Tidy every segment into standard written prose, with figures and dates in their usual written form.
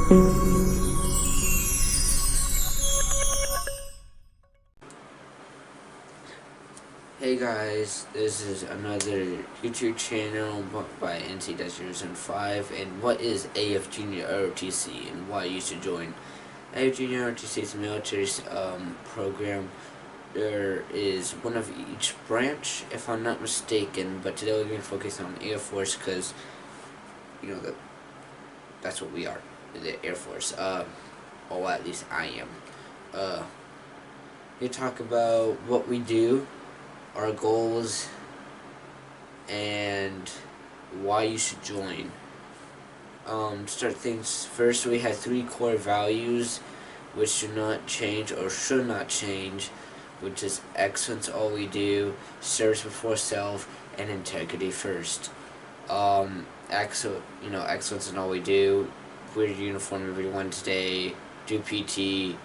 Hey guys, this is another YouTube channel by NC-005, and what is AF Junior ROTC and why you should join. AF Junior ROTC is a military program. There is one of each branch, if I'm not mistaken, but today we're going to focus on Air Force because, you know, that's what we are, the Air Force, or at least I am. We talk about what we do, our goals, and why you should join. Start things first, we have 3 core values which should not change or should not change, which is excellence all we do, service before self, and integrity first. Excellence in all we do. Wear your uniform every Wednesday, do PT,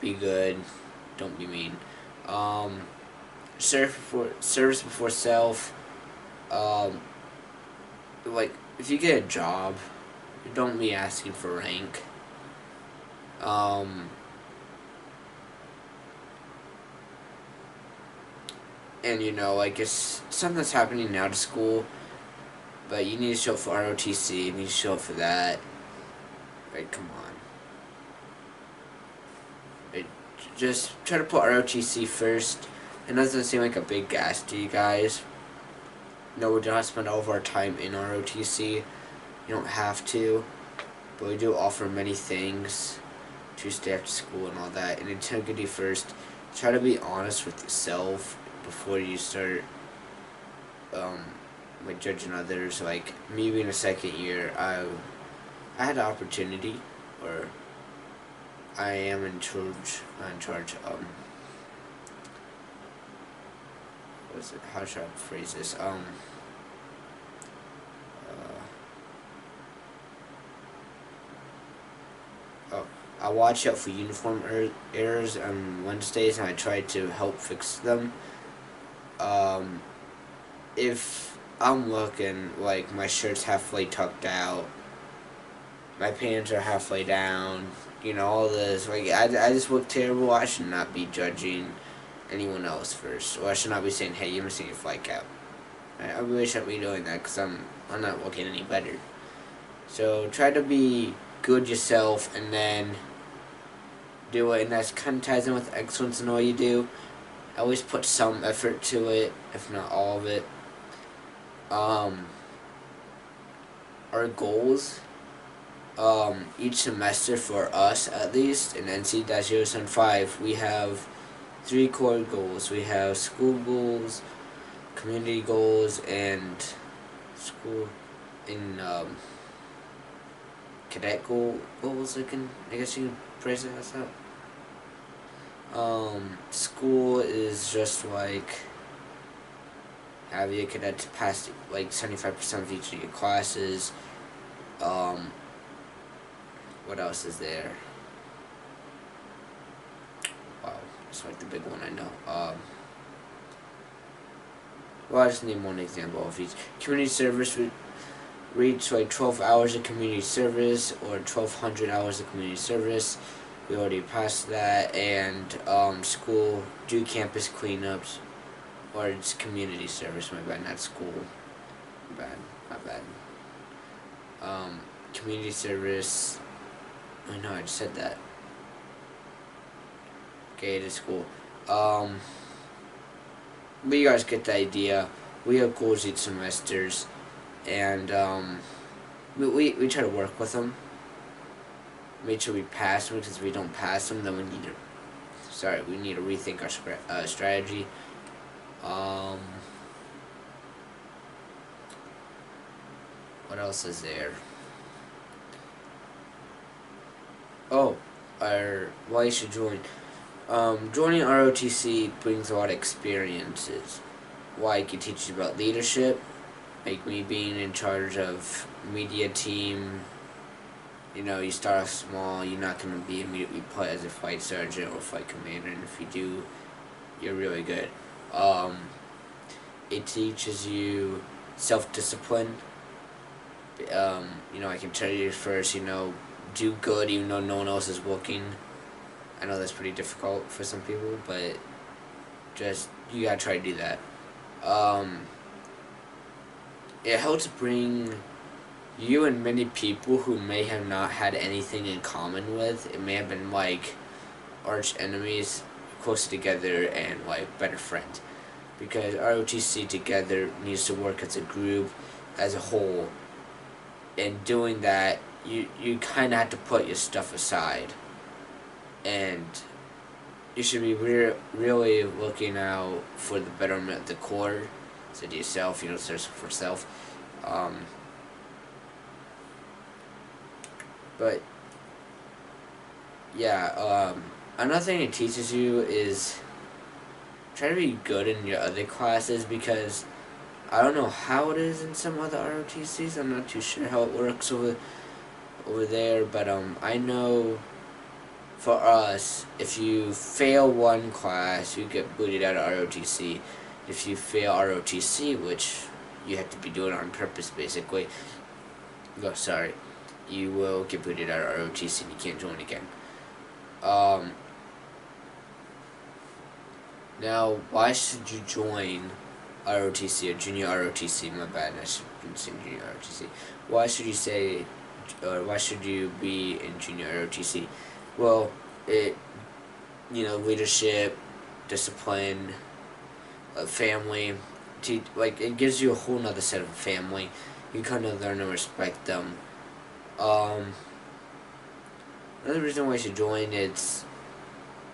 be good, don't be mean. Service before self. Like, if you get a job, don't be asking for rank. And like, it's something's happening now to school, but you need to show up for ROTC, you need to show up for that. Like, come on. Just try to put ROTC first. It doesn't seem like a big gas to you guys. No, we don't spend all of our time in ROTC. You don't have to, but we do offer many things to stay after school and all that. And integrity first. Try to be honest with yourself before you start like judging others. Like me being a second year, I had the opportunity, or I am in charge. How should I phrase this? I watch out for uniform errors on Wednesdays, and I try to help fix them. If I'm looking like my shirt's halfway tucked out, my pants are halfway down, all this, like I just look terrible, I should not be judging anyone else first, or I should not be saying, hey, you're missing your flight cap. I really shouldn't be doing that because I'm not looking any better. So try to be good yourself and then do it, and that kind of ties in with excellence in all you do. Always put some effort to it, if not all of it. Our goals, each semester for us at least in NC-075, we have 3 core goals. We have school goals, community goals, and school in cadet goals. I guess you can phrase it as that. School is just like have your cadet to pass like 75% of each of your classes. What else is there? Wow, it's like the big one I know. Well, I just need one example of each. Community service would reach like 12 hours of community service or 1,200 hours of community service. We already passed that. And school, do campus cleanups, or it's community service. My bad, not school. My bad. Community service. I know, I just said that. Okay, to school. But you guys get the idea. We have goals each semesters, and we try to work with them. Make sure we pass them, because if we don't pass them, then we need to rethink our strategy. What else is there? Oh, why you should join. Joining ROTC brings a lot of experiences. Why it can teach you about leadership, like me being in charge of media team. You start off small, you're not going to be immediately put as a flight sergeant or flight commander, and if you do, you're really good. It teaches you self-discipline. I can tell you first, do good even though no one else is looking. I know that's pretty difficult for some people, but just you gotta try to do that. It helps bring you and many people who may have not had anything in common with. It may have been like arch enemies closer together and like better friends, because ROTC together needs to work as a group, as a whole. And doing that, you kind of have to put your stuff aside, and you should be really looking out for the betterment of the core. So to yourself, search for self. But yeah, another thing it teaches you is try to be good in your other classes, because I don't know how it is in some other ROTCs. I'm not too sure how it works over there, but I know for us, if you fail one class, you get booted out of ROTC. If you fail ROTC, which you have to be doing on purpose, basically, you will get booted out of ROTC and you can't join again. Now, why should you join ROTC or junior ROTC? My bad, I should be saying junior ROTC. Why should you be in junior ROTC? Well, leadership, discipline, family, it gives you a whole nother set of family. You kind of learn to respect them. Another reason why you should join is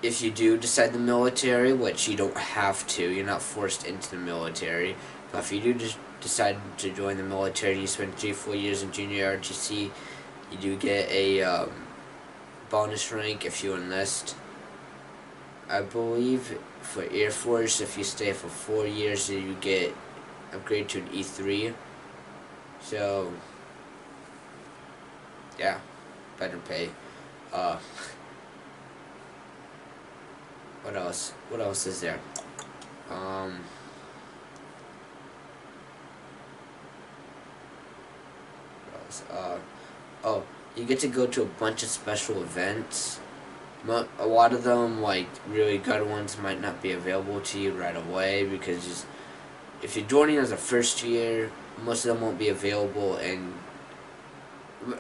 if you do decide the military, which you don't have to, you're not forced into the military, but if you do just decide to join the military, you spend 3-4 years in junior ROTC, you do get a bonus rank if you enlist. I believe for Air Force, if you stay for 4 years, you get upgraded to an E3. So, yeah, better pay. What else? What else is there? What else? Oh, you get to go to a bunch of special events. A lot of them, like really good ones, might not be available to you right away, because if you're joining as a first year, most of them won't be available, and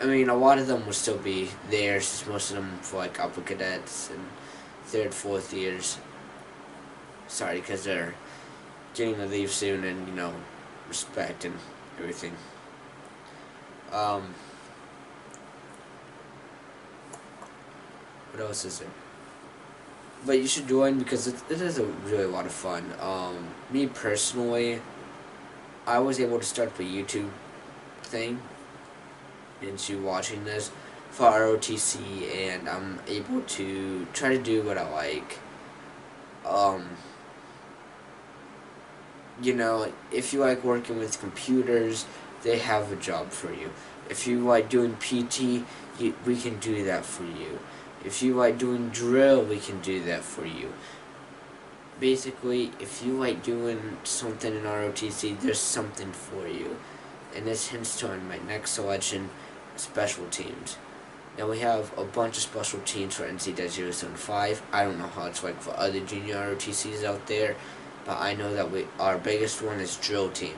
I mean, a lot of them will still be there. It's just most of them for like upper cadets and 3rd, 4th years. Sorry, because they're getting to leave soon, and respect and everything. What else is there? But you should join, because it is a really lot of fun. Me personally, I was able to start up a YouTube thing into watching this for ROTC, and I'm able to try to do what I like. If you like working with computers, they have a job for you. If you like doing PT, we can do that for you. If you like doing drill, we can do that for you. Basically, if you like doing something in ROTC, there's something for you. And this hints to my next selection, special teams. Now we have a bunch of special teams for NC-075. I don't know how it's like for other junior ROTCs out there, but I know that our biggest one is drill team.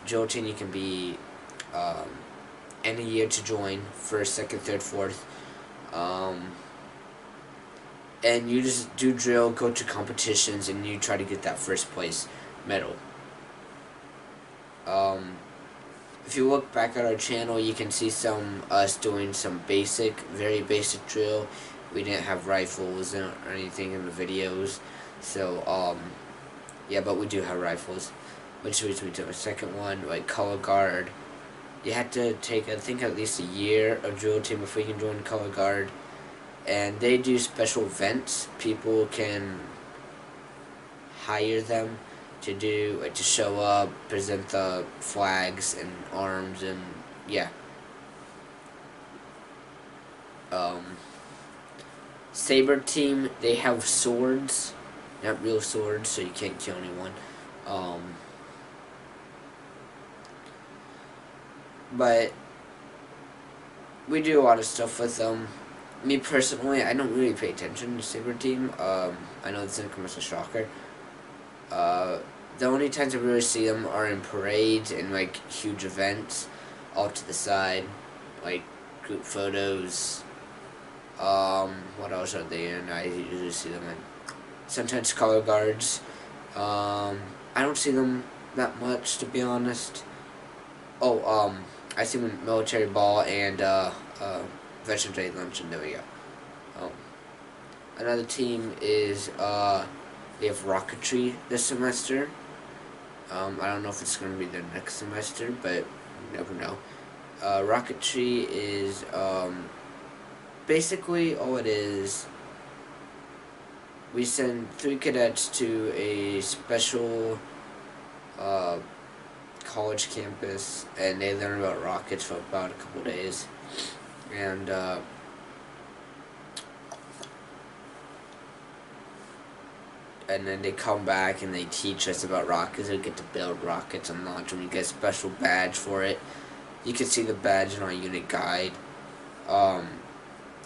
Drill team, you can be any year to join, 1st, 2nd, 3rd, 4th. And you just do drill, go to competitions, and you try to get that 1st place medal. If you look back at our channel, you can see us doing some very basic drill. We didn't have rifles or anything in the videos, so yeah, but we do have rifles. Which we took a 2nd one, like color guard. You had to take, I think, at least a year of drill team before you can join color guard. And they do special events. People can hire them to show up, present the flags and arms, and yeah. Saber team, they have swords, not real swords, so you can't kill anyone. But we do a lot of stuff with them. Me personally, I don't really pay attention to Saber Team. I know this is a commercial shocker. The only times I really see them are in parades and like huge events, all to the side, like group photos. What else are they in? I usually see them in sometimes color guards. I don't see them that much, to be honest. Oh, I see them in military ball and Veterans Day luncheon. There we go. Another team is they have rocketry this semester. I don't know if it's going to be their next semester, but you never know. Rocketry is basically all it is. We send 3 cadets to a special college campus, and they learn about rockets for about a couple days. And then they come back and they teach us about rockets. We get to build rockets and launch them. You get a special badge for it. You can see the badge in our unit guide.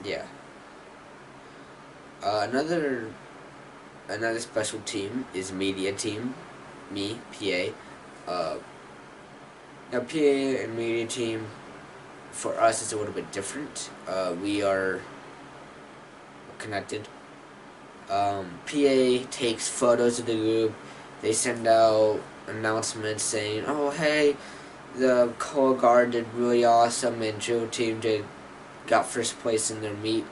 Yeah. Another special team is media team. Me, PA. Now PA and media team, for us, is a little bit different. We are connected. PA takes photos of the group. They send out announcements saying, "Oh, hey, the color guard did really awesome, and Jrotc team got first place in their meet."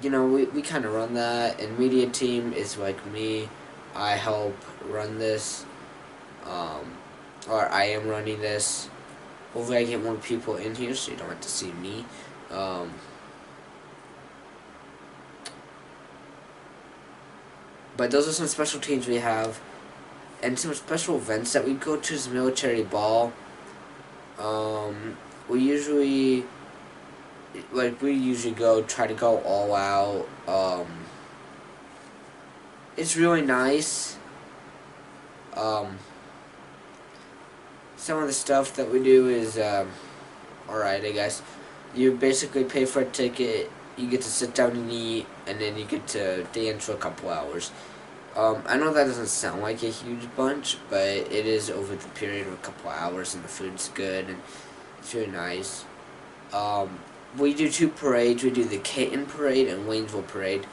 You know, we kind of run that, and media team is like me. I help run this, or I am running this. Hopefully I get more people in here so you don't have to see me. But those are some special teams we have, and some special events that we go to is military ball. We usually try to go all out. It's really nice. Some of the stuff that we do is alright, I guess. You basically pay for a ticket, you get to sit down and eat, and then you get to dance for a couple hours. I know that doesn't sound like a huge bunch, but it is over the period of a couple hours, and the food's good, and it's really nice. We do 2 parades. We do the Canton Parade and Waynesville Parade.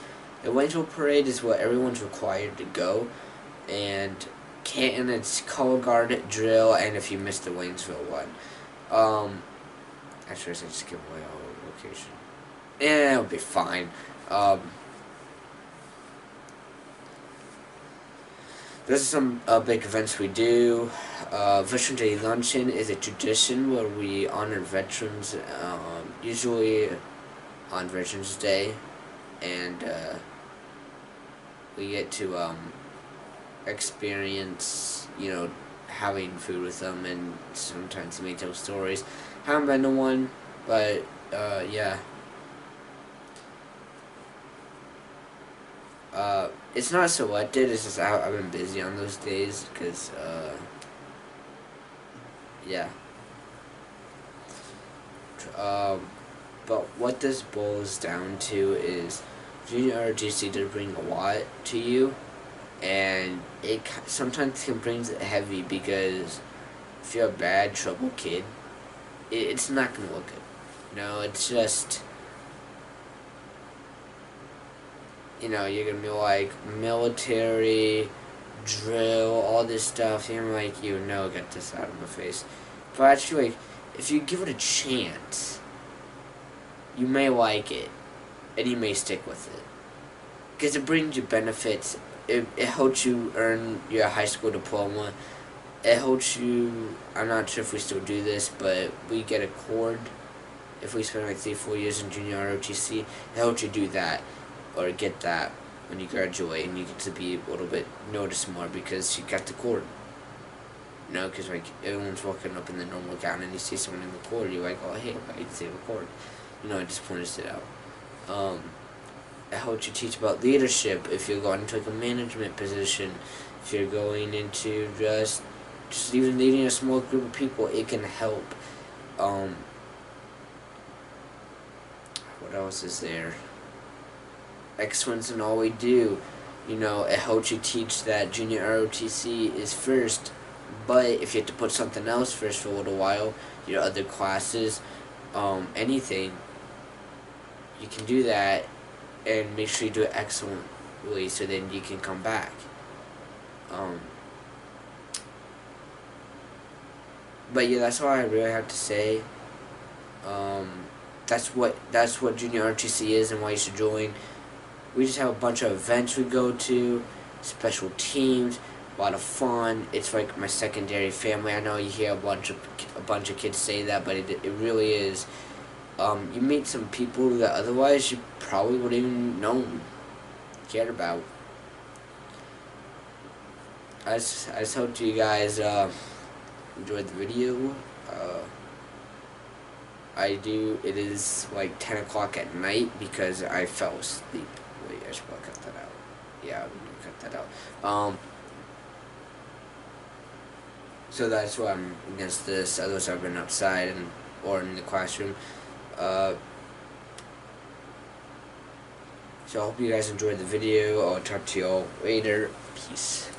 The Waynesville Parade is what everyone's required to go, and Canton, it's color guard, drill, and if you missed the Waynesville one. Actually, I should just give away our location. Yeah, it'll be fine. Those are some big events we do. Veterans Day Luncheon is a tradition where we honor veterans, usually on Veterans Day, and we get to experience, you know, having food with them, and sometimes they may tell stories. Haven't been to one, but yeah. It's not selected, it's just I've been busy on those days, because, yeah. But what this boils down to is junior ROTC does bring a lot to you, and it sometimes can bring it heavy, because if you're a bad trouble kid, it's not going to look good. You know, it's just, you know, you're going to be like, military, drill, all this stuff, you're like, you know, get this out of my face. But actually, if you give it a chance, you may like it, and you may stick with it. Because it brings you benefits. It helps you earn your high school diploma. It helps you, I'm not sure if we still do this, but we get a cord. If we spend like 3-4 years in junior ROTC, it helps you do that, or get that when you graduate, and you get to be a little bit noticed more because you got the cord. You know, because like everyone's walking up in the normal gown and you see someone in the cord, you're like, oh hey, I can save a cord. You know, it just points it out. It helps you teach about leadership if you're going into like a management position, if you're going into just even leading a small group of people. It can help. What else is there? Excellence in all we do. You know, it helps you teach that junior ROTC is first, but if you have to put something else first for a little while, your other classes, anything, you can do that and make sure you do it excellently so then you can come back. But yeah, that's all I really have to say. That's what junior ROTC is and why you should join. We just have a bunch of events we go to, special teams, a lot of fun. It's like my secondary family. I know you hear a bunch of kids say that, but it really is. You meet some people that otherwise you probably wouldn't even know cared about. I just hope you guys enjoyed the video. I do. It is like 10 o'clock at night because I fell asleep. Wait, I should probably cut that out. Yeah, I'm gonna cut that out. So that's why I'm against this. Otherwise, I've been outside or in the classroom. So I hope you guys enjoyed the video. I'll talk to you all later. Peace.